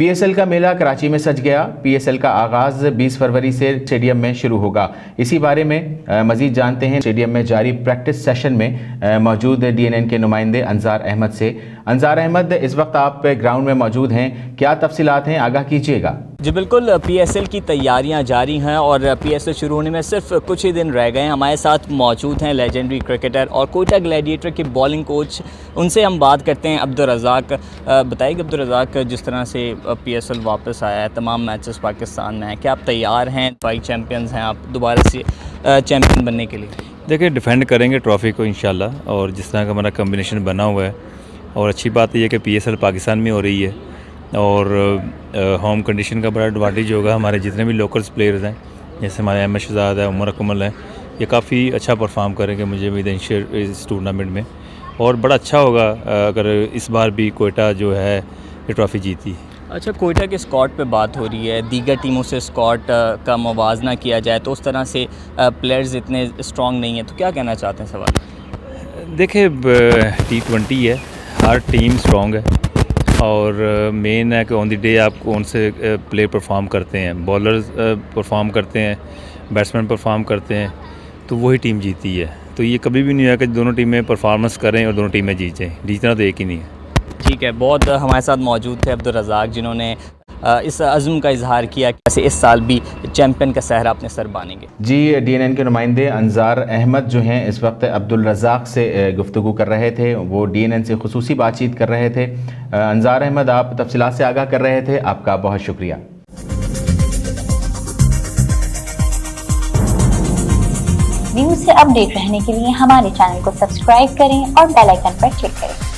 PSL का मेला कराची में सज गया। पीएसएल का आगाज़ 20 फरवरी से स्टेडियम में शुरू होगा। इसी बारे में मज़ीद जानते हैं स्टेडियम में जारी प्रैक्टिस सेशन में मौजूद डीएनएन के नुमाइंदे अंजार अहमद से। अंजार अहमद, इस वक्त आप ग्राउंड में मौजूद हैं, क्या तफसीलात हैं, आगाह कीजिएगा। जी बिल्कुल, पीएसएल की तैयारियां जारी हैं और पीएसएल शुरू होने में सिर्फ कुछ ही दिन रह गए हैं। हमारे साथ मौजूद हैं लेजेंडरी क्रिकेटर और कोयटा ग्लैडिएटर के बॉलिंग कोच, उनसे हम बात करते हैं। अब्दुल रज़ाक, बताइए अब्दुल रज़ाक, जिस तरह से पीएसएल वापस आया है, तमाम मैचेस पाकिस्तान में हैं, क्या आप तैयार हैं? वाइस चैम्पियंस हैं आप दोबारा से चैम्पियन बनने के लिए? देखिए, डिफेंड करेंगे ट्रॉफ़ी को इंशाल्लाह, और जिस तरह का हमारा कम्बिनेशन बना हुआ है, और अच्छी बात यह है कि पीएसएल पाकिस्तान में हो रही है और होम कंडीशन का बड़ा एडवांटेज होगा। हमारे जितने भी लोकल्स प्लेयर्स हैं, जैसे हमारे अहमद शहजाद है, उमर अकमल है, ये काफ़ी अच्छा परफॉर्म करेंगे मुझे उम्मीद है इस टूर्नामेंट में, और बड़ा अच्छा होगा अगर इस बार भी कोयटा जो है ये ट्रॉफ़ी जीती। अच्छा, कोयटा के स्क्वाड पे बात हो रही है, दीगर टीमों से स्क्वाड का मुवाजना किया जाए तो उस तरह से प्लेयर्स इतने स्ट्रॉन्ग नहीं हैं, तो क्या कहना चाहते हैं सवाल? देखिए, T20 है, हर टीम स्ट्रॉन्ग है, और मेन है कि ऑन द डे आप कौन से प्लेयर परफॉर्म करते हैं। बॉलर्स परफॉर्म करते हैं, बैट्समैन परफॉर्म करते हैं, तो वही टीम जीती है। तो ये कभी भी नहीं है कि दोनों टीमें परफॉर्मेंस करें और दोनों टीमें जीत जाएँ। जीतना तो एक ही नहीं है। ठीक है, बहुत हमारे साथ मौजूद थे अब्दुल रज़ाक, जिन्होंने इस अज़्म का इजहार किया कि ऐसे इस साल भी चैम्पियन का सहरा अपने सर बानेंगे। जी, डीएनएन के नुमाइंदे अंजार अहमद जो हैं इस वक्त अब्दुल रज़ाक से गुफ्तगू कर रहे थे, वो डीएनएन से खुसूसी बातचीत कर रहे थे। अंजार अहमद, आप तफसीलात से आगाह कर रहे थे, आपका बहुत शुक्रिया। न्यूज़ से अपडेट रहने के लिए हमारे चैनल को सब्सक्राइब करें और बेल आइकन पर क्लिक करें।